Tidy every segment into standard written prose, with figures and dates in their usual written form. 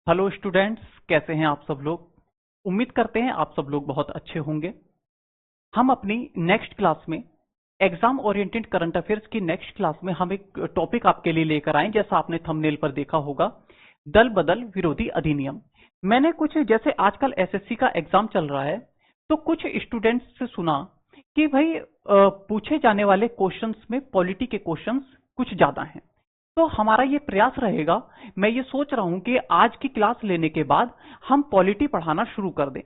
Hello students, कैसे हैं आप सब लोग। उम्मीद करते हैं आप सब लोग बहुत अच्छे होंगे। हम अपनी नेक्स्ट क्लास में एग्जाम ओरिएंटेड करंट अफेयर्स की नेक्स्ट क्लास में हम एक टॉपिक आपके लिए लेकर आए, जैसा आपने थंबनेल पर देखा होगा, दल बदल विरोधी अधिनियम। मैंने कुछ, जैसे आजकल एसएससी का एग्जाम चल रहा है, तो कुछ स्टूडेंट्स से सुना कि भाई पूछे जाने वाले क्वेश्चंस में पॉलिटी के क्वेश्चंस कुछ ज्यादा हैं। तो हमारा ये प्रयास रहेगा, मैं ये सोच रहा हूं कि आज की क्लास लेने के बाद हम पॉलिटी पढ़ाना शुरू कर दें।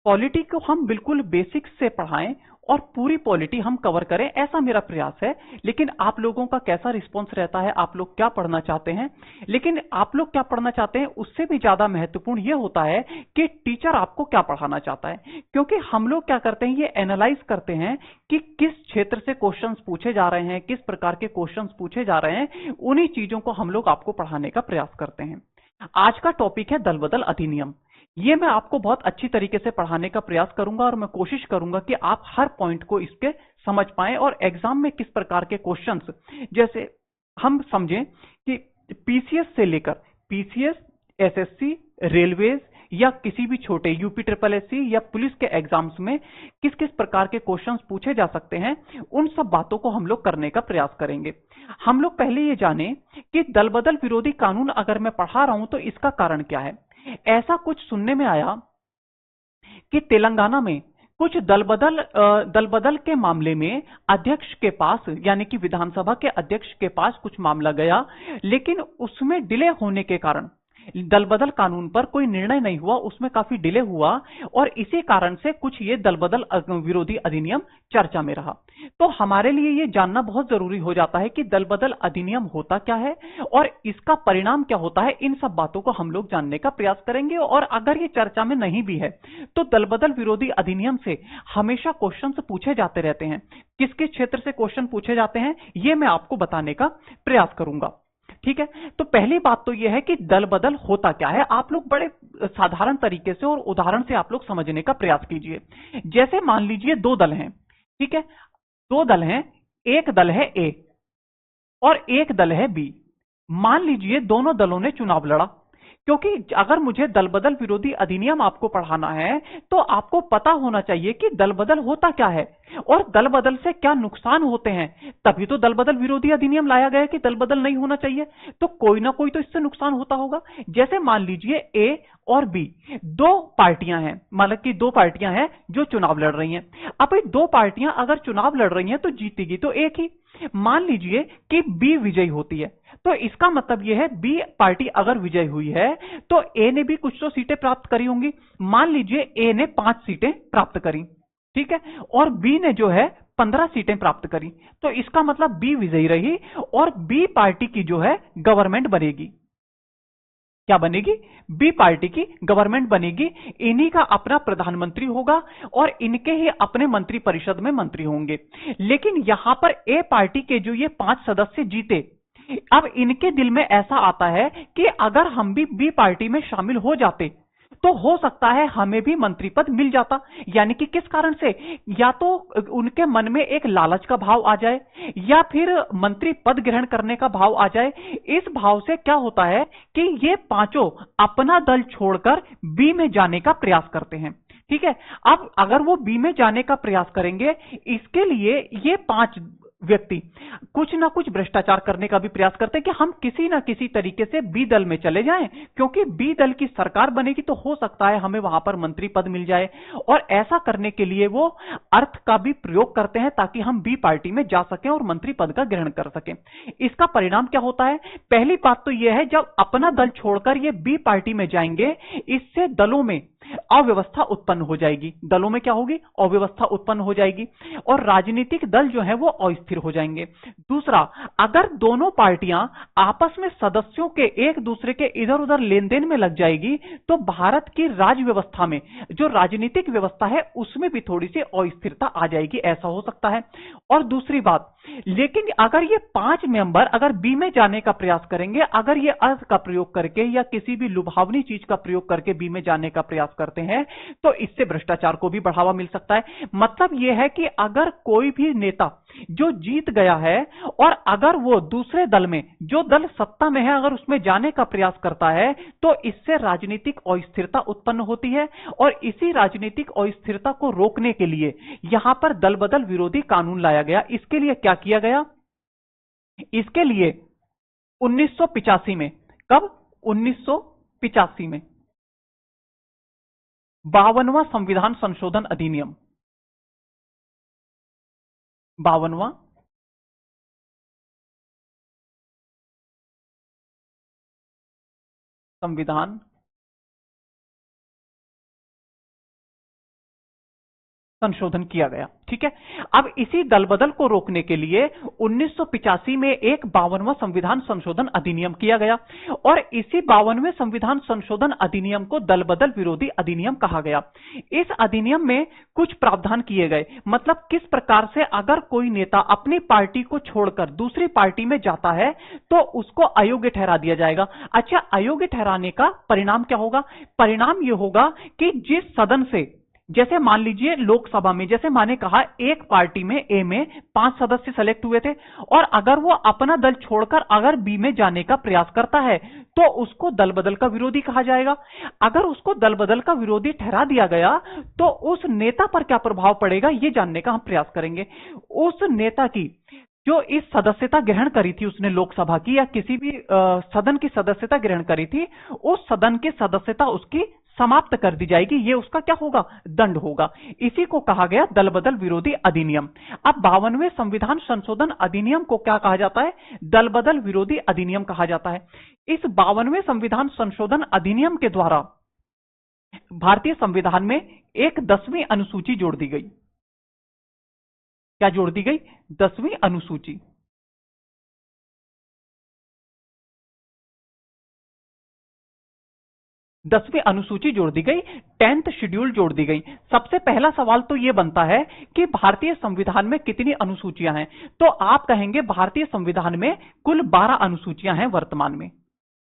पॉलिटी को हम बिल्कुल बेसिक्स से पढ़ाएं और पूरी पॉलिटी हम कवर करें, ऐसा मेरा प्रयास है। लेकिन आप लोगों का कैसा रिस्पॉन्स रहता है, आप लोग क्या पढ़ना चाहते हैं, लेकिन आप लोग क्या पढ़ना चाहते हैं उससे भी ज्यादा महत्वपूर्ण यह होता है कि टीचर आपको क्या पढ़ाना चाहता है। क्योंकि हम लोग क्या करते हैं, ये एनालाइज करते हैं कि किस क्षेत्र से क्वेश्चंस पूछे जा रहे हैं, किस प्रकार के क्वेश्चंस पूछे जा रहे हैं, उन्हीं चीजों को हम लोग आपको पढ़ाने का प्रयास करते हैं। आज का टॉपिक है दल बदल अधिनियम। ये मैं आपको बहुत अच्छी तरीके से पढ़ाने का प्रयास करूंगा और मैं कोशिश करूंगा कि आप हर पॉइंट को इसके समझ पाएं और एग्जाम में किस प्रकार के क्वेश्चंस, जैसे हम समझें कि पीसीएस से लेकर पीसीएस, एसएससी, रेलवेज या किसी भी छोटे यूपी ट्रिपल एससी या पुलिस के एग्जाम्स में किस किस प्रकार के क्वेश्चंस पूछे जा सकते हैं, उन सब बातों को हम लोग करने का प्रयास करेंगे। हम लोग पहले ये जाने कि दल बदल विरोधी कानून अगर मैं पढ़ा रहा हूं तो इसका कारण क्या है। ऐसा कुछ सुनने में आया कि तेलंगाना में कुछ दल बदल के मामले में अध्यक्ष के पास, यानी कि विधानसभा के अध्यक्ष के पास कुछ मामला गया, लेकिन उसमें डिले होने के कारण दल बदल कानून पर कोई निर्णय नहीं हुआ, उसमें काफी डिले हुआ और इसी कारण से कुछ ये दल बदल विरोधी अधिनियम चर्चा में रहा। तो हमारे लिए ये जानना बहुत जरूरी हो जाता है कि दल बदल अधिनियम होता क्या है और इसका परिणाम क्या होता है। इन सब बातों को हम लोग जानने का प्रयास करेंगे और अगर ये चर्चा में नहीं भी है तो दल बदल विरोधी अधिनियम से हमेशा क्वेश्चन पूछे जाते रहते हैं। किस किस क्षेत्र से क्वेश्चन पूछे जाते हैं ये मैं आपको बताने का प्रयास करूंगा। ठीक है, तो पहली बात तो यह है कि दल बदल होता क्या है। आप लोग बड़े साधारण तरीके से और उदाहरण से आप लोग समझने का प्रयास कीजिए। जैसे मान लीजिए दो दल हैं, ठीक है, दो दल हैं, एक दल है ए और एक दल है बी। मान लीजिए दोनों दलों ने चुनाव लड़ा, क्योंकि अगर मुझे दल बदल विरोधी अधिनियम आपको पढ़ाना है तो आपको पता होना चाहिए कि दल बदल होता क्या है और दल बदल से क्या नुकसान होते हैं। तभी तो दल बदल विरोधी अधिनियम लाया गया कि दल बदल नहीं होना चाहिए, तो कोई ना कोई तो इससे नुकसान होता होगा। जैसे मान लीजिए ए और बी दो पार्टियां हैं, मतलब कि दो पार्टियां हैं जो चुनाव लड़ रही हैं। अब ये दो पार्टियां अगर चुनाव लड़ रही हैं तो जीतेगी तो एक ही। मान लीजिए कि बी विजयी होती है, तो इसका मतलब यह है बी पार्टी अगर विजय हुई है तो ए ने भी कुछ तो सीटें प्राप्त करी होंगी। मान लीजिए ए ने 5 सीटें प्राप्त करी, ठीक है, और बी ने जो है 15 सीटें प्राप्त करी, तो इसका मतलब बी विजयी रही और बी पार्टी की जो है गवर्नमेंट बनेगी। क्या बनेगी? बी पार्टी की गवर्नमेंट बनेगी। इन्हीं का अपना प्रधानमंत्री होगा और इनके ही अपने मंत्री परिषद में मंत्री होंगे। लेकिन यहां पर ए पार्टी के जो ये 5 सदस्य जीते, अब इनके दिल में ऐसा आता है कि अगर हम भी बी पार्टी में शामिल हो जाते तो हो सकता है हमें भी मंत्री पद मिल जाता। यानी कि किस कारण से, या तो उनके मन में एक लालच का भाव आ जाए या फिर मंत्री पद ग्रहण करने का भाव आ जाए। इस भाव से क्या होता है कि ये पांचों अपना दल छोड़कर बी में जाने का प्रयास करते हैं। ठीक है, अब अगर वो बी में जाने का प्रयास करेंगे, इसके लिए ये 5 व्यक्ति कुछ ना कुछ भ्रष्टाचार करने का भी प्रयास करते हैं कि हम किसी ना किसी तरीके से बी दल में चले जाएं, क्योंकि बी दल की सरकार बनेगी तो हो सकता है हमें वहां पर मंत्री पद मिल जाए। और ऐसा करने के लिए वो अर्थ का भी प्रयोग करते हैं ताकि हम बी पार्टी में जा सकें और मंत्री पद का ग्रहण कर सकें। इसका परिणाम क्या होता है? पहली बात तो यह है, जब अपना दल छोड़कर ये बी पार्टी में जाएंगे, इससे दलों में अव्यवस्था उत्पन्न हो जाएगी। दलों में क्या होगी? अव्यवस्था उत्पन्न हो जाएगी और राजनीतिक दल जो है वो अस्थिर हो जाएंगे। दूसरा, अगर दोनों पार्टियां आपस में सदस्यों के एक दूसरे के इधर उधर लेन देन में लग जाएगी तो भारत की राज्य व्यवस्था में, जो राजनीतिक व्यवस्था है, उसमें भी थोड़ी सी अस्थिरता आ जाएगी, ऐसा हो सकता है। और दूसरी बात, लेकिन अगर ये 5 मेंबर अगर बी में जाने का प्रयास करेंगे, अगर ये अर्थ का प्रयोग करके या किसी भी लुभावनी चीज का प्रयोग करके बी में जाने का प्रयास करते हैं, तो इससे भ्रष्टाचार को भी बढ़ावा मिल सकता है। मतलब यह है कि अगर कोई भी नेता जो जीत गया है और अगर वो दूसरे दल में, जो दल सत्ता में है, अगर उसमें जाने का प्रयास करता है, तो इससे राजनीतिक अस्थिरता उत्पन्न होती है। और इसी राजनीतिक अस्थिरता को रोकने के लिए यहां पर दल बदल विरोधी कानून लाया गया। इसके लिए क्या किया गया? इसके लिए 1985 में, कब? 1985 में 52वां संविधान संशोधन अधिनियम, 52वां संविधान संशोधन किया गया। ठीक है, अब इसी दल बदल को रोकने के लिए 1985 में एक 52वां संविधान संशोधन अधिनियम किया गया और इसी 52वें संविधान संशोधन अधिनियम को दल बदल विरोधी अधिनियम कहा गया। इस अधिनियम में कुछ प्रावधान किए गए, मतलब किस प्रकार से अगर कोई नेता अपनी पार्टी को छोड़कर दूसरी पार्टी में जाता है तो उसको अयोग्य ठहरा दिया जाएगा। अच्छा, अयोग्य ठहराने का परिणाम क्या होगा? परिणाम यह होगा कि जिस सदन से, जैसे मान लीजिए लोकसभा में, जैसे मैंने कहा एक पार्टी में ए में 5 सदस्य सेलेक्ट हुए थे और अगर वो अपना दल छोड़कर अगर बी में जाने का प्रयास करता है तो उसको दल बदल का विरोधी कहा जाएगा। अगर उसको दल बदल का विरोधी ठहरा दिया गया तो उस नेता पर क्या प्रभाव पड़ेगा, यह जानने का हम प्रयास करेंगे। उस नेता की जो इस सदस्यता ग्रहण करी थी उसने लोकसभा की या किसी भी सदन की सदस्यता ग्रहण करी थी, उस सदन की सदस्यता उसकी समाप्त कर दी जाएगी। यह उसका क्या होगा? दंड होगा। इसी को कहा गया दल बदल विरोधी अधिनियम। अब 52वें संविधान संशोधन अधिनियम को क्या कहा जाता है? दल बदल विरोधी अधिनियम कहा जाता है। इस 52वें संविधान संशोधन अधिनियम के द्वारा भारतीय संविधान में एक 10वीं अनुसूची जोड़ दी गई। क्या जोड़ दी गई? 10वीं अनुसूची। 10वीं अनुसूची जोड़ दी गई, 10th शेड्यूल जोड़ दी गई। सबसे पहला सवाल तो यह बनता है कि भारतीय संविधान में कितनी अनुसूचियां हैं? तो आप कहेंगे भारतीय संविधान में कुल 12 अनुसूचियां हैं वर्तमान में।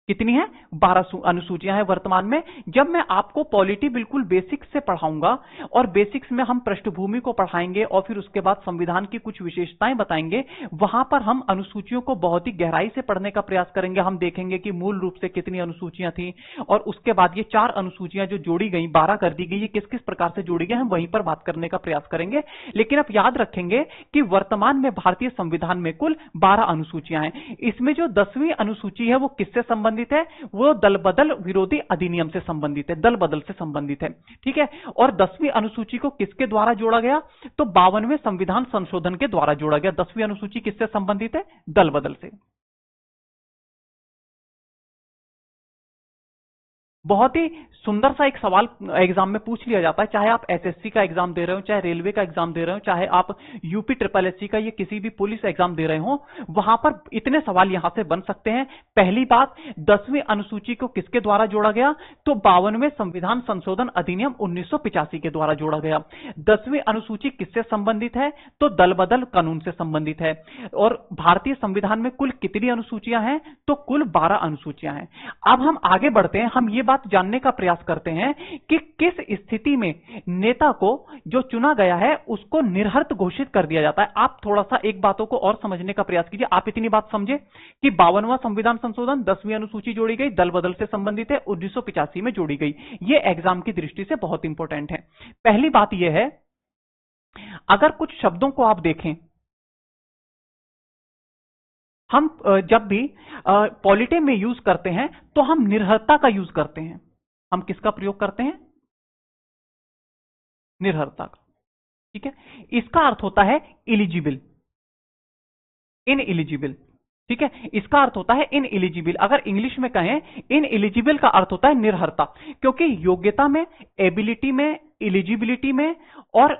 कितनी है? 12 अनुसूचियां हैं वर्तमान में। जब मैं आपको पॉलिटी बिल्कुल बेसिक्स से पढ़ाऊंगा और बेसिक्स में हम पृष्ठभूमि को पढ़ाएंगे और फिर उसके बाद संविधान की कुछ विशेषताएं बताएंगे, वहां पर हम अनुसूचियों को बहुत ही गहराई से पढ़ने का प्रयास करेंगे। हम देखेंगे कि मूल रूप से कितनी अनुसूचियां थी और उसके बाद ये 4 अनुसूचियां जो जोड़ी गई, 12 कर दी गई, ये किस किस प्रकार से जोड़ी गई, हम वहीं पर बात करने का प्रयास करेंगे। लेकिन आप याद रखेंगे कि वर्तमान में भारतीय संविधान में कुल 12 अनुसूचियां हैं। इसमें जो 10वीं अनुसूची है वो किससे संबंधित है? वो दल बदल विरोधी अधिनियम से संबंधित है, दल बदल से संबंधित है। ठीक है, और 10वीं अनुसूची को किसके द्वारा जोड़ा गया? तो 52वें संविधान संशोधन के द्वारा जोड़ा गया। 10वीं अनुसूची किससे संबंधित है? दल बदल से। बहुत ही सुंदर सा एक सवाल एग्जाम में पूछ लिया जाता है, चाहे आप एसएससी का एग्जाम दे रहे हो, चाहे रेलवे का एग्जाम दे रहे हो, चाहे आप यूपी ट्रिपल एससी का या किसी भी पुलिस एग्जाम दे रहे हो, वहां पर इतने सवाल यहां से बन सकते हैं। पहली बात, 10वीं अनुसूची को किसके द्वारा जोड़ा गया? तो 52वें संविधान संशोधन अधिनियम 1985 के द्वारा जोड़ा गया। 10वीं अनुसूची किससे संबंधित है? तो दल बदल कानून से संबंधित है। और भारतीय संविधान में कुल कितनी अनुसूचियां हैं? तो कुल 12 अनुसूचियां हैं। अब हम आगे बढ़ते हैं, हम ये बात जानने का प्रयास करते हैं कि किस स्थिति में नेता को जो चुना गया है उसको निर्हर्त घोषित कर दिया जाता है। आप थोड़ा सा एक बातों को और समझने का प्रयास कीजिए। आप इतनी बात समझे कि 52वां संविधान संशोधन, 10वीं अनुसूची जोड़ी गई, दल बदल से संबंधित है, 1985 में जोड़ी गई। यह एग्जाम की दृष्टि से बहुत इंपॉर्टेंट है। पहली बात यह है, अगर कुछ शब्दों को आप देखें, हम जब भी पॉलिटी में यूज करते हैं तो हम निर्हरता का यूज करते हैं। हम किसका प्रयोग करते हैं? निर्हरता का। ठीक है, इसका अर्थ होता है इलिजिबल, इन एलिजिबल। ठीक है, इसका अर्थ होता है इन एलिजिबल। अगर इंग्लिश में कहें, इन एलिजिबल का अर्थ होता है निर्हरता, क्योंकि योग्यता में, एबिलिटी में, एलिजिबिलिटी में और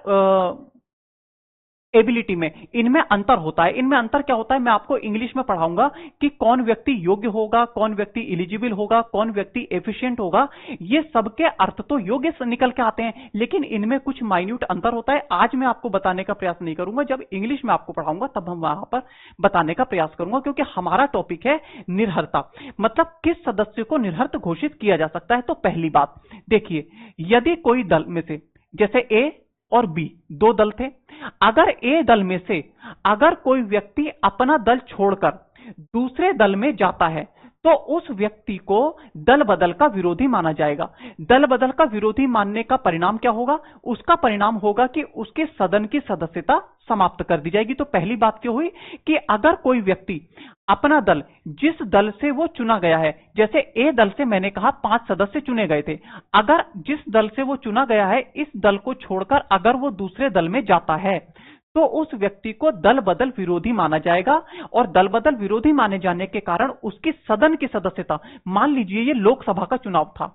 एबिलिटी में, इनमें अंतर होता है। इनमें अंतर क्या होता है मैं आपको इंग्लिश में पढ़ाऊंगा कि कौन व्यक्ति योग्य होगा, कौन व्यक्ति एलिजिबल होगा, कौन व्यक्ति एफिशिएंट होगा। ये सबके अर्थ तो योग्य से निकल के आते हैं, लेकिन इनमें कुछ माइन्यूट अंतर होता है। आज मैं आपको बताने का प्रयास नहीं करूंगा, जब इंग्लिश में आपको पढ़ाऊंगा तब हम वहां पर बताने का प्रयास करूंगा, क्योंकि हमारा टॉपिक है निर्हरता, मतलब किस सदस्य को निर्हर्त घोषित किया जा सकता है। तो पहली बात देखिए, यदि कोई दल में से, जैसे ए और बी दो दल थे, अगर ए दल में से अगर कोई व्यक्ति अपना दल छोड़कर दूसरे दल में जाता है तो उस व्यक्ति को दल बदल का विरोधी माना जाएगा। दल बदल का विरोधी मानने का परिणाम क्या होगा? उसका परिणाम होगा कि उसके सदन की सदस्यता समाप्त कर दी जाएगी। तो पहली बात क्या हुई कि अगर कोई व्यक्ति अपना दल, जिस दल से वो चुना गया है, जैसे ए दल से मैंने कहा 5 सदस्य चुने गए थे, अगर जिस दल से वो चुना गया है इस दल को छोड़कर अगर वो दूसरे दल में जाता है तो उस व्यक्ति को दल बदल विरोधी माना जाएगा। और दल बदल विरोधी माने जाने के कारण उसकी सदन की सदस्यता, मान लीजिए ये लोकसभा का चुनाव था,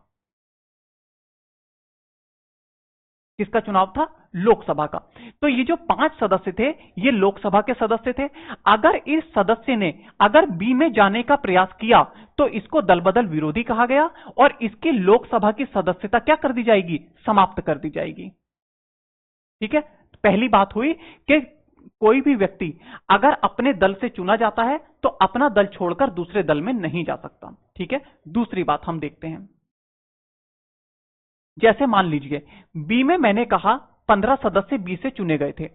किसका चुनाव था? लोकसभा का। तो ये जो 5 सदस्य थे ये लोकसभा के सदस्य थे। अगर इस सदस्य ने अगर बी में जाने का प्रयास किया तो इसको दल बदल विरोधी कहा गया और इसकी लोकसभा की सदस्यता क्या कर दी जाएगी? समाप्त कर दी जाएगी। ठीक है, पहली बात हुई कि कोई भी व्यक्ति अगर अपने दल से चुना जाता है तो अपना दल छोड़कर दूसरे दल में नहीं जा सकता। ठीक है, दूसरी बात हम देखते हैं, जैसे मान लीजिए बी में मैंने कहा 15 सदस्य बी से चुने गए थे।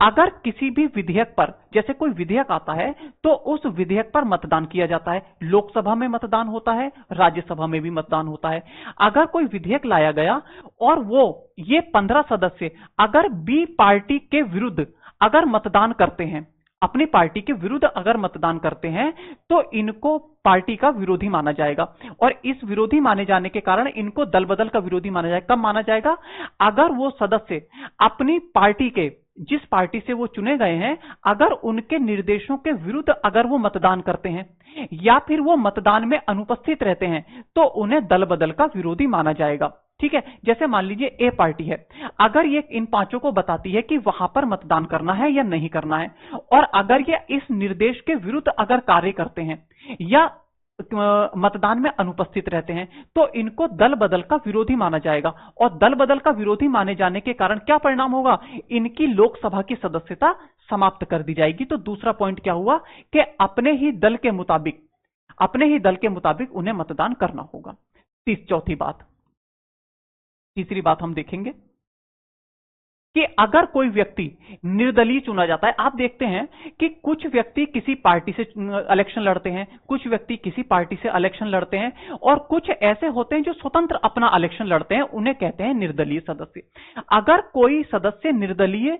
अगर किसी भी विधेयक पर, जैसे कोई विधेयक आता है तो उस विधेयक पर मतदान किया जाता है। लोकसभा में मतदान होता है, राज्यसभा में भी मतदान होता है। अगर कोई विधेयक लाया गया और वो ये 15 सदस्य अगर बी पार्टी के विरुद्ध अगर मतदान करते हैं, अपनी पार्टी के विरुद्ध अगर मतदान करते हैं तो इनको पार्टी का विरोधी माना जाएगा। और इस विरोधी माने जाने के कारण इनको दल बदल का विरोधी माना जाएगा। कब माना जाएगा? अगर वो सदस्य अपनी पार्टी के, जिस पार्टी से वो चुने गए हैं, अगर उनके निर्देशों के विरुद्ध अगर वो मतदान करते हैं या फिर वो मतदान में अनुपस्थित रहते हैं तो उन्हें दल बदल का विरोधी माना जाएगा। ठीक है, जैसे मान लीजिए ए पार्टी है, अगर ये इन 5 को बताती है कि वहां पर मतदान करना है या नहीं करना है, और अगर ये इस निर्देश के विरुद्ध अगर कार्य करते हैं या मतदान में अनुपस्थित रहते हैं तो इनको दल बदल का विरोधी माना जाएगा। और दल बदल का विरोधी माने जाने के कारण क्या परिणाम होगा? इनकी लोकसभा की सदस्यता समाप्त कर दी जाएगी। तो दूसरा पॉइंट क्या हुआ कि अपने ही दल के मुताबिक उन्हें मतदान करना होगा। तीसरी बात हम देखेंगे कि अगर कोई व्यक्ति निर्दलीय चुना जाता है, आप देखते हैं कि कुछ व्यक्ति किसी पार्टी से इलेक्शन लड़ते हैं, कुछ व्यक्ति किसी पार्टी से इलेक्शन लड़ते हैं, और कुछ ऐसे होते हैं जो स्वतंत्र अपना इलेक्शन लड़ते हैं, उन्हें कहते हैं निर्दलीय सदस्य। अगर कोई सदस्य निर्दलीय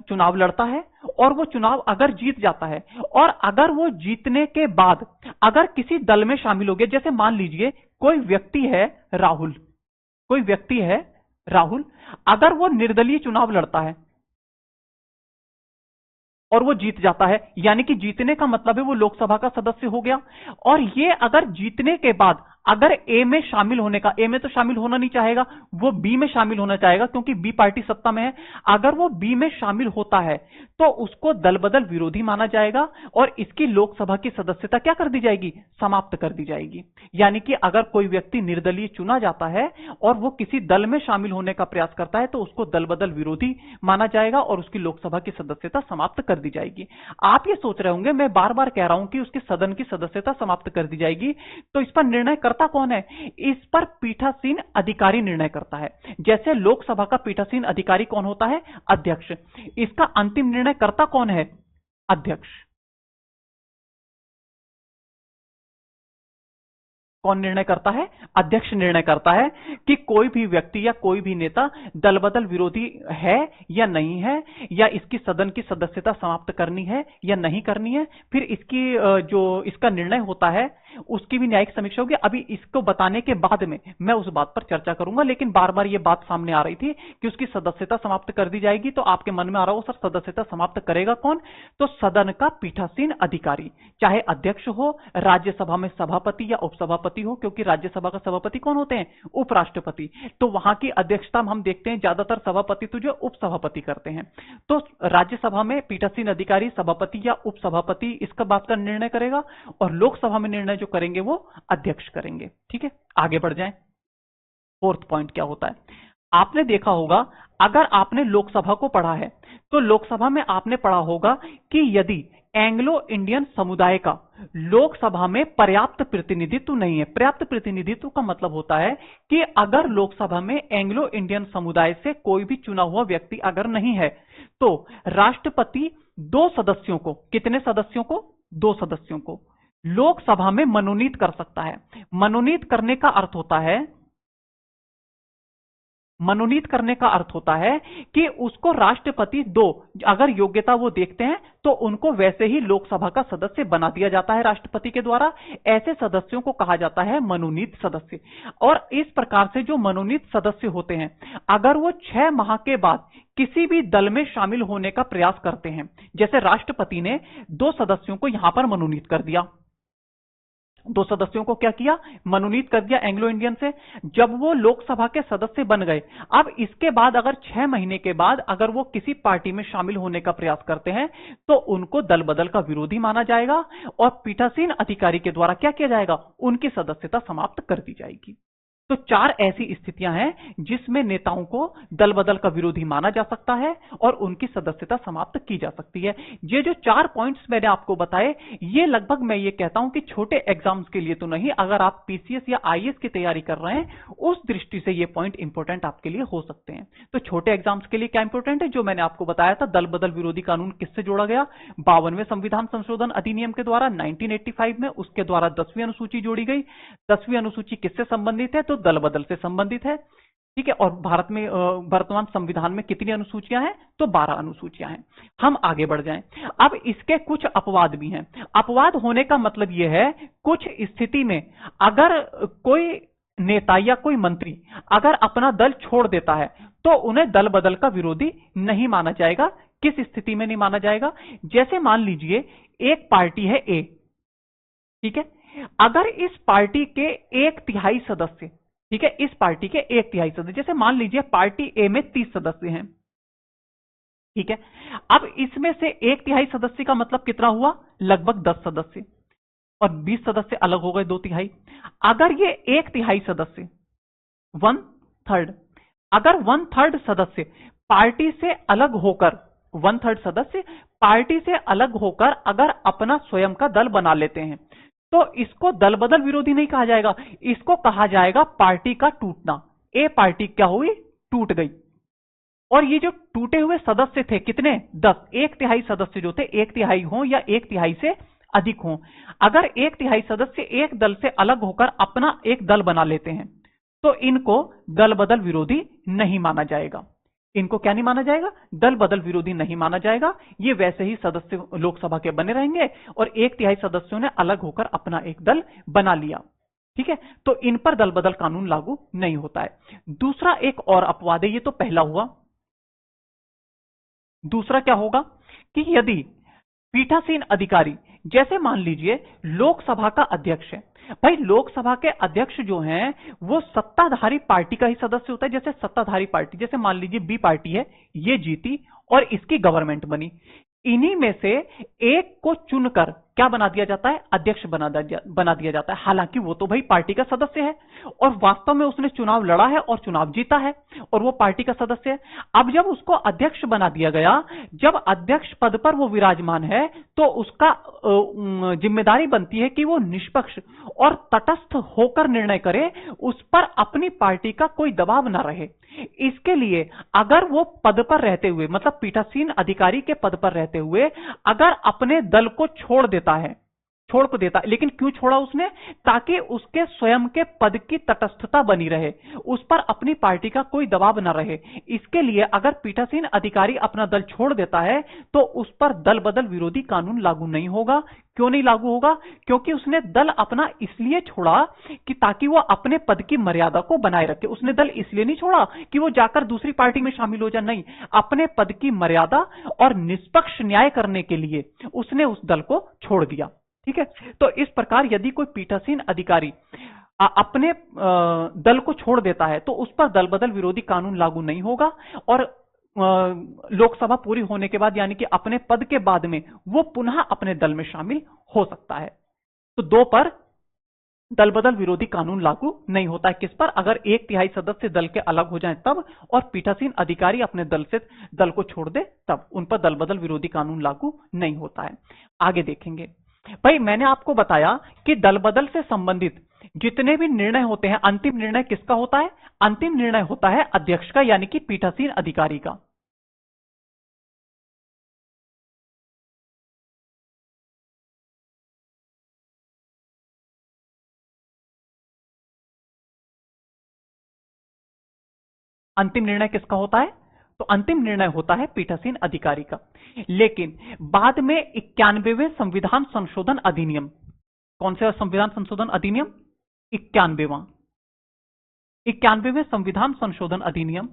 चुनाव लड़ता है और वो चुनाव अगर जीत जाता है और अगर वो जीतने के बाद अगर किसी दल में शामिल हो गया, जैसे मान लीजिए कोई व्यक्ति है राहुल, अगर वो निर्दलीय चुनाव लड़ता है और वो जीत जाता है, यानी कि जीतने का मतलब है वो लोकसभा का सदस्य हो गया। और ये अगर जीतने के बाद अगर ए में शामिल होने का, ए में तो शामिल होना नहीं चाहेगा, वो बी में शामिल होना चाहेगा क्योंकि बी पार्टी सत्ता में है। अगर वो बी में शामिल होता है तो उसको दल बदल विरोधी माना जाएगा और इसकी लोकसभा की सदस्यता क्या कर दी जाएगी? समाप्त कर दी जाएगी। यानी कि अगर कोई व्यक्ति निर्दलीय चुना जाता है और वो किसी दल में शामिल होने का प्रयास करता है तो उसको दल बदल विरोधी माना जाएगा और उसकी लोकसभा की सदस्यता समाप्त कर दी जाएगी। आप ये सोच रहे होंगे, मैं बार बार कह रहा हूं कि उसकी सदन की सदस्यता समाप्त कर दी जाएगी, तो इस पर निर्णय करता कौन है? इस पर पीठासीन अधिकारी निर्णय करता है। जैसे लोकसभा का पीठासीन अधिकारी कौन होता है? अध्यक्ष। इसका अंतिम निर्णय करता कौन है? अध्यक्ष। कौन निर्णय करता है? अध्यक्ष निर्णय करता है कि कोई भी व्यक्ति या कोई भी नेता दल बदल विरोधी है या नहीं है, या इसकी सदन की सदस्यता समाप्त करनी है या नहीं करनी है। फिर इसकी जो इसका निर्णय होता है उसकी भी न्यायिक समीक्षा होगी। अभी इसको बताने के बाद में मैं उस बात पर चर्चा करूंगा, लेकिन बार बार ये बात सामने आ रही थी कि उसकी सदस्यता समाप्त कर दी जाएगी। तो आपके मन में आ रहा हो सर सदस्यता समाप्त करेगा कौन? तो सदन का पीठासीन अधिकारी, चाहे अध्यक्ष हो, राज्यसभा में सभापति या उपसभापति हो, क्योंकि राज्यसभा का सभापति कौन होते हैं? उपराष्ट्रपति। तो वहां की अध्यक्षता हम देखते हैं ज्यादातर सभापति तो जो उपसभापति करते हैं। तो राज्यसभा में पीठासीन अधिकारी सभापति या उपसभापति इसका बात का निर्णय करेगा, और लोकसभा में निर्णय जो करेंगे वो अध्यक्ष करेंगे। ठीक है, आगे बढ़ जाएं। फोर्थ पॉइंट क्या होता है? आपने देखा होगा, अगर आपने लोकसभा को पढ़ा है तो लोकसभा में आपने पढ़ा होगा कि यदि एंग्लो इंडियन समुदाय का लोकसभा में पर्याप्त प्रतिनिधित्व नहीं है। पर्याप्त प्रतिनिधित्व का मतलब होता है कि अगर लोकसभा में एंग्लो इंडियन समुदाय से कोई भी चुना हुआ व्यक्ति अगर नहीं है, तो राष्ट्रपति 2 सदस्यों को, कितने सदस्यों को? 2 सदस्यों को लोकसभा में मनोनीत कर सकता है। मनोनीत करने का अर्थ होता है, मनोनीत करने का अर्थ होता है कि उसको राष्ट्रपति 2 अगर योग्यता वो देखते हैं तो उनको वैसे ही लोकसभा का सदस्य बना दिया जाता है राष्ट्रपति के द्वारा। ऐसे सदस्यों को कहा जाता है मनोनीत सदस्य। और इस प्रकार से जो मनोनीत सदस्य होते हैं, अगर वो 6 माह के बाद किसी भी दल में शामिल होने का प्रयास करते हैं, जैसे राष्ट्रपति ने 2 सदस्यों को यहां पर मनोनीत कर दिया, 2 सदस्यों को क्या किया? मनोनीत कर दिया एंग्लो इंडियन से। जब वो लोकसभा के सदस्य बन गए, अब इसके बाद अगर 6 महीने के बाद अगर वो किसी पार्टी में शामिल होने का प्रयास करते हैं तो उनको दल बदल का विरोधी माना जाएगा और पीठासीन अधिकारी के द्वारा क्या किया जाएगा? उनकी सदस्यता समाप्त कर दी जाएगी। तो 4 ऐसी स्थितियां हैं जिसमें नेताओं को दल बदल का विरोधी माना जा सकता है और उनकी सदस्यता समाप्त की जा सकती है। ये जो 4 पॉइंट्स मैंने आपको बताए, ये लगभग मैं ये कहता हूं कि छोटे एग्जाम्स के लिए तो नहीं, अगर आप पीसीएस या आईएएस की तैयारी कर रहे हैं उस दृष्टि से ये पॉइंट इंपॉर्टेंट आपके लिए हो सकते हैं। तो छोटे एग्जाम्स के लिए क्या इंपॉर्टेंट है? जो मैंने आपको बताया था, दल बदल विरोधी कानून किससे जोड़ा गया? 52वें संविधान संशोधन अधिनियम के द्वारा 1985 में, उसके द्वारा 10वीं अनुसूची जोड़ी गई। 10वीं अनुसूची किससे संबंधित है? तो दल बदल से संबंधित है। ठीक है, और भारत में वर्तमान संविधान में कितनी अनुसूचियां हैं? तो 12 अनुसूचियां हैं। हम आगे बढ़ जाएं। अब इसके कुछ अपवाद भी हैं। अपवाद होने का मतलब यह है, कुछ स्थिति में अगर कोई नेता या कोई मंत्री अगर अपना दल छोड़ देता है तो उन्हें दल बदल का विरोधी नहीं माना जाएगा। किस स्थिति में नहीं माना जाएगा? जैसे मान लीजिए एक पार्टी है ए, ठीक है, अगर इस पार्टी के 1/3 सदस्य, ठीक है, इस पार्टी के 1/3 सदस्य, जैसे मान लीजिए पार्टी ए में 30 सदस्य हैं, ठीक है, अब इसमें से 1/3 सदस्य का मतलब कितना हुआ? लगभग 10 सदस्य, और 20 सदस्य अलग हो गए 2/3। अगर ये 1/3 सदस्य 1/3, अगर 1/3 सदस्य पार्टी से अलग होकर, 1/3 सदस्य पार्टी से अलग होकर अगर अपना स्वयं का दल बना लेते हैं तो इसको दल बदल विरोधी नहीं कहा जाएगा, इसको कहा जाएगा पार्टी का टूटना। ए पार्टी क्या हुई? टूट गई। और ये जो टूटे हुए सदस्य थे कितने? 10। 1/3 सदस्य जो थे, 1/3 हो या 1/3 से अधिक हो, अगर 1/3 सदस्य एक दल से अलग होकर अपना एक दल बना लेते हैं तो इनको दल बदल विरोधी नहीं माना जाएगा। इनको क्या नहीं माना जाएगा? दल बदल विरोधी नहीं माना जाएगा। ये वैसे ही सदस्य लोकसभा के बने रहेंगे और 1/3 सदस्यों ने अलग होकर अपना एक दल बना लिया। ठीक है, तो इन पर दल बदल कानून लागू नहीं होता है। दूसरा एक और अपवाद है, ये तो पहला हुआ। दूसरा क्या होगा कि यदि पीठासीन अधिकारी, जैसे मान लीजिए लोकसभा का अध्यक्ष है, भाई लोकसभा के अध्यक्ष जो हैं वो सत्ताधारी पार्टी का ही सदस्य होता है। जैसे सत्ताधारी पार्टी, जैसे मान लीजिए बी पार्टी है, ये जीती और इसकी गवर्नमेंट बनी, इन्हीं में से एक को चुनकर क्या बना दिया जाता है? अध्यक्ष बना दिया जाता है। हालांकि वो तो भाई पार्टी का सदस्य है और वास्तव में उसने चुनाव लड़ा है और चुनाव जीता है और वो पार्टी का सदस्य है। अब जब उसको अध्यक्ष बना दिया गया, जब अध्यक्ष पद पर वो विराजमान है तो उसका जिम्मेदारी बनती है कि वो निष्पक्ष और तटस्थ होकर निर्णय करे, उस पर अपनी पार्टी का कोई दबाव ना रहे। इसके लिए अगर वो पद पर रहते हुए, मतलब पीठासीन अधिकारी के पद पर रहते हुए अगर अपने दल को छोड़ देता है, छोड़ को देता, लेकिन क्यों छोड़ा उसने? ताकि उसके स्वयं के पद की तटस्थता बनी रहे, उस पर अपनी पार्टी का कोई दबाव न रहे। इसके लिए अगर पीठासीन अधिकारी अपना दल छोड़ देता है तो उस पर दल बदल विरोधी कानून लागू नहीं होगा। क्यों नहीं लागू होगा? क्योंकि उसने दल अपना इसलिए छोड़ा कि ताकि वो अपने पद की मर्यादा को बनाए रखे। उसने दल इसलिए नहीं छोड़ा कि वो जाकर दूसरी पार्टी में शामिल हो जाए, नहीं, अपने पद की मर्यादा और निष्पक्ष न्याय करने के लिए उसने उस दल को छोड़ दिया। ठीक है, तो इस प्रकार यदि कोई पीठासीन अधिकारी अपने दल को छोड़ देता है तो उस पर दल बदल विरोधी कानून लागू नहीं होगा, और लोकसभा पूरी होने के बाद यानी कि अपने पद के बाद में वो पुनः अपने दल में शामिल हो सकता है। तो 2 पर दल बदल विरोधी कानून लागू नहीं होता है। किस पर? अगर 1/3 सदस्य दल के अलग हो जाएं तब, और पीठासीन अधिकारी अपने दल को छोड़ दे तब उन पर दल बदल विरोधी कानून लागू नहीं होता है। आगे देखेंगे। भाई मैंने आपको बताया कि दल बदल से संबंधित जितने भी निर्णय होते हैं, अंतिम निर्णय किसका होता है? अंतिम निर्णय होता है अध्यक्ष का, यानी कि पीठासीन अधिकारी का। अंतिम निर्णय किसका होता है? तो अंतिम निर्णय होता है पीठासीन अधिकारी का। लेकिन बाद में 91वें संविधान संशोधन अधिनियम, कौन सा संविधान संशोधन अधिनियम? 91वां 91वें संविधान संशोधन अधिनियम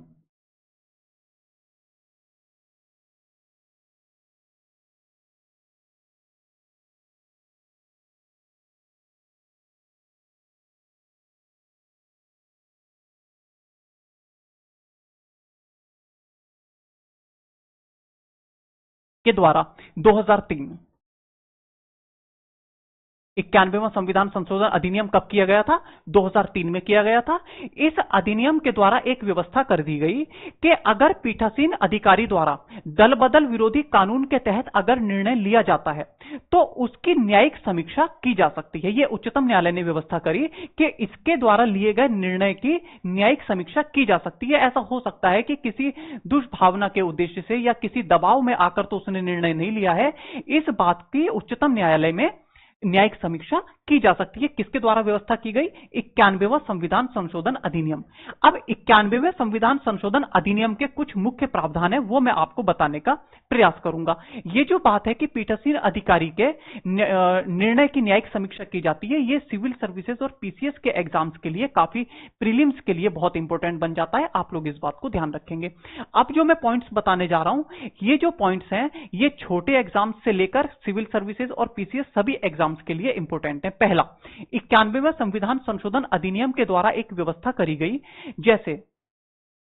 के द्वारा 2003 91वां संविधान संशोधन अधिनियम कब किया गया था? 2003 में किया गया था। इस अधिनियम के द्वारा एक व्यवस्था कर दी गई कि अगर पीठासीन अधिकारी द्वारा दल बदल विरोधी कानून के तहत अगर निर्णय लिया जाता है तो उसकी न्यायिक समीक्षा की जा सकती है। यह उच्चतम न्यायालय ने व्यवस्था करी कि इसके द्वारा लिए गए निर्णय की न्यायिक समीक्षा की जा सकती है। ऐसा हो सकता है कि किसी दुष्भावना के उद्देश्य से या किसी दबाव में आकर तो उसने निर्णय नहीं लिया है, इस बात की उच्चतम न्यायालय में न्यायिक समीक्षा की जा सकती है। किसके द्वारा व्यवस्था की गई? 91वां संविधान संशोधन अधिनियम। अब 91वें संविधान संशोधन अधिनियम के कुछ मुख्य प्रावधान है, वो मैं आपको बताने का प्रयास करूंगा। ये जो बात है कि पीठासीन अधिकारी के निर्णय की न्यायिक समीक्षा की जाती है, ये सिविल सर्विसेज और पीसीएस के एग्जाम्स के लिए, काफी प्रीलिम्स के लिए बहुत इंपॉर्टेंट बन जाता है। आप लोग इस बात को ध्यान रखेंगे। अब जो मैं पॉइंट्स बताने जा रहा हूं, ये जो पॉइंट्स हैं ये छोटे एग्जाम्स से लेकर सिविल सर्विसेज और पीसीएस सभी एग्जाम्स के लिए इंपॉर्टेंट है। पहला, 91वें संविधान संशोधन अधिनियम के द्वारा एक व्यवस्था करी गई, जैसे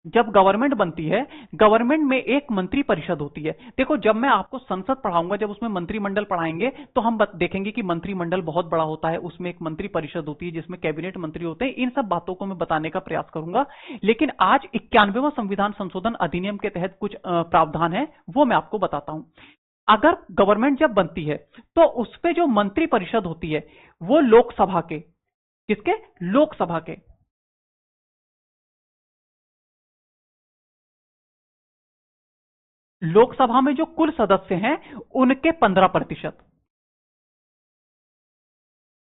जब गवर्नमेंट बनती है, गवर्नमेंट में एक मंत्री परिषद होती है। देखो, जब मैं आपको संसद पढ़ाऊंगा, जब उसमें मंत्रिमंडल पढ़ाएंगे तो हम देखेंगे कि मंत्रिमंडल बहुत बड़ा होता है, उसमें एक मंत्री परिषद होती है जिसमें कैबिनेट मंत्री होते हैं। इन सब बातों को मैं बताने का प्रयास करूंगा, लेकिन आज 91वां संविधान संशोधन अधिनियम के तहत कुछ प्रावधान है, वो मैं आपको बताता हूं। अगर गवर्नमेंट जब बनती है तो उस पे जो मंत्री परिषद होती है वो लोकसभा के, किसके? लोकसभा के। लोकसभा में जो कुल सदस्य हैं उनके 15%।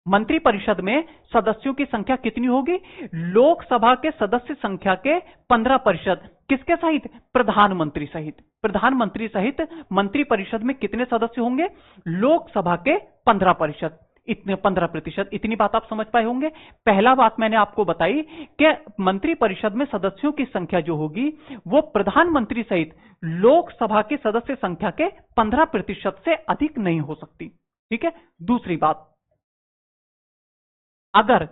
मंत्री परिषद में सदस्यों की संख्या कितनी होगी? लोकसभा के सदस्य संख्या के 15%। किसके सहित? प्रधानमंत्री सहित। प्रधानमंत्री सहित मंत्री परिषद में कितने सदस्य होंगे? लोकसभा के 15%। इतने 15%। इतनी बात आप समझ पाए होंगे। पहला बात मैंने आपको बताई कि मंत्री परिषद में सदस्यों की संख्या जो होगी वो प्रधानमंत्री सहित लोकसभा की सदस्य संख्या के 15% से अधिक नहीं हो सकती। ठीक है। दूसरी बात, अगर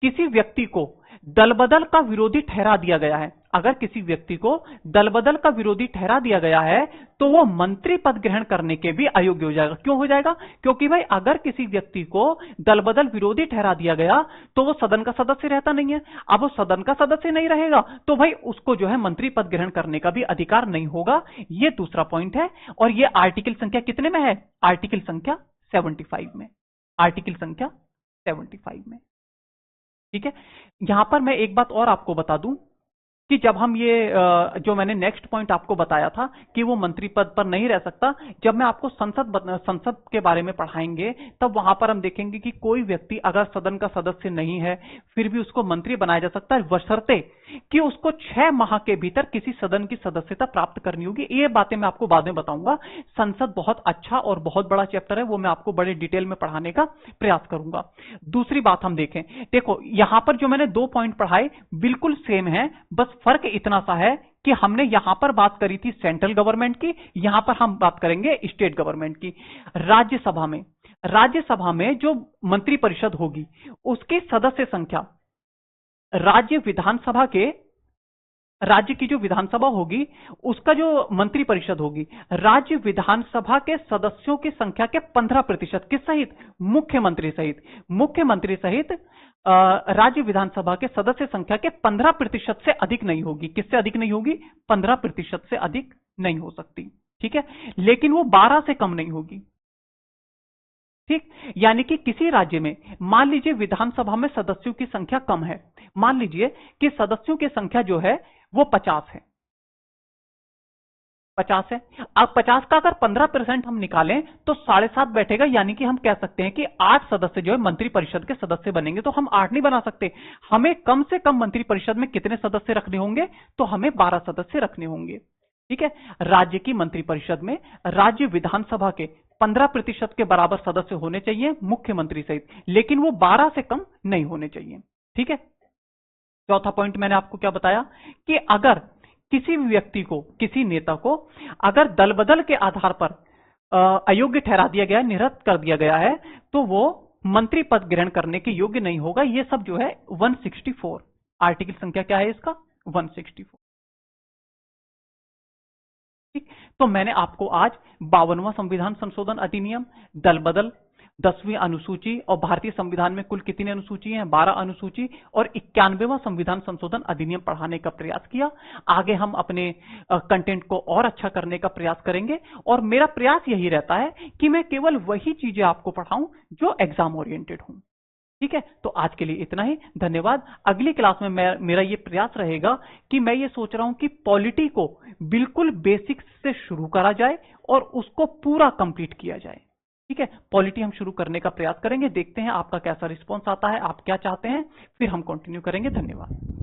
किसी व्यक्ति को दलबदल का विरोधी ठहरा दिया गया है, अगर किसी व्यक्ति को दलबदल का विरोधी ठहरा दिया गया है तो वो मंत्री पद ग्रहण करने के भी अयोग्य हो जाएगा। क्यों हो जाएगा? क्योंकि भाई अगर किसी व्यक्ति को दलबदल विरोधी ठहरा दिया गया तो वो सदन का सदस्य रहता नहीं है। अब वो सदन का सदस्य नहीं रहेगा तो भाई उसको जो है मंत्री पद ग्रहण करने का भी अधिकार नहीं होगा। ये दूसरा पॉइंट है, और ये आर्टिकल संख्या कितने में है? आर्टिकल संख्या 75 में। आर्टिकल संख्या 75 में। ठीक है। यहां पर मैं एक बात और आपको बता दूं कि जब हम ये जो मैंने नेक्स्ट पॉइंट आपको बताया था कि वो मंत्री पद पर नहीं रह सकता, जब मैं आपको संसद के बारे में पढ़ाएंगे तब वहां पर हम देखेंगे कि कोई व्यक्ति अगर सदन का सदस्य नहीं है फिर भी उसको मंत्री बनाया जा सकता है, बशर्ते कि उसको 6 माह के भीतर किसी सदन की सदस्यता प्राप्त करनी होगी। ये बातें मैं आपको बाद में बताऊंगा। संसद बहुत अच्छा और बहुत बड़ा चैप्टर है, वो मैं आपको बड़े डिटेल में पढ़ाने का प्रयास करूंगा। दूसरी बात हम देखें, देखो यहां पर जो मैंने 2 पॉइंट पढ़ाए बिल्कुल सेम है, बस फर्क इतना सा है कि हमने यहां पर बात करी थी सेंट्रल गवर्नमेंट की, यहां पर हम बात करेंगे स्टेट गवर्नमेंट की। राज्यसभा में जो मंत्री परिषद होगी उसकी सदस्य संख्या राज्य की जो विधानसभा होगी उसका जो मंत्री परिषद होगी राज्य विधानसभा के सदस्यों की संख्या के 15% किस सहित? मुख्यमंत्री सहित राज्य विधानसभा के सदस्य संख्या के 15% से अधिक नहीं होगी। किससे अधिक नहीं होगी? 15% से अधिक नहीं हो सकती। ठीक है, लेकिन वो 12 से कम नहीं होगी। ठीक, यानी कि किसी राज्य में मान लीजिए विधानसभा में सदस्यों की संख्या कम है, मान लीजिए कि सदस्यों की संख्या जो है वो 50 है। अब 50 का अगर 15% हम निकालें तो 7.5 बैठेगा, यानी कि हम कह सकते हैं कि 8 सदस्य जो है मंत्री परिषद के सदस्य बनेंगे। तो हम 8 नहीं बना सकते, हमें कम से कम मंत्री परिषद में कितने सदस्य रखने होंगे? तो हमें 12 सदस्य रखने होंगे। ठीक है, राज्य की मंत्री परिषद में राज्य विधानसभा के 15% के बराबर सदस्य होने चाहिए मुख्यमंत्री सहित, लेकिन वो 12 से कम नहीं होने चाहिए। ठीक है, चौथा पॉइंट मैंने आपको क्या बताया कि अगर किसी भी व्यक्ति को, किसी नेता को अगर दल बदल के आधार पर अयोग्य ठहरा दिया गया, निरस्त कर दिया गया है, तो वो मंत्री पद ग्रहण करने के योग्य नहीं होगा। ये सब जो है 164 आर्टिकल संख्या क्या है इसका? 164। ठीक, तो मैंने आपको आज 52वां संविधान संशोधन अधिनियम, दल बदल, 10वीं अनुसूची और भारतीय संविधान में कुल कितनी अनुसूची हैं? 12 अनुसूची और 91वां संविधान संशोधन अधिनियम पढ़ाने का प्रयास किया। आगे हम अपने कंटेंट को और अच्छा करने का प्रयास करेंगे और मेरा प्रयास यही रहता है कि मैं केवल वही चीजें आपको पढ़ाऊं जो एग्जाम ओरिएंटेड हूं। ठीक है, तो आज के लिए इतना ही, धन्यवाद। अगली क्लास में मेरा ये प्रयास रहेगा कि मैं ये सोच रहा हूं कि पॉलिटी को बिल्कुल बेसिक्स से शुरू करा जाए और उसको पूरा कंप्लीट किया जाए। ठीक है, पॉलिटी हम शुरू करने का प्रयास करेंगे, देखते हैं आपका कैसा रिस्पॉन्स आता है, आप क्या चाहते हैं, फिर हम कंटिन्यू करेंगे। धन्यवाद।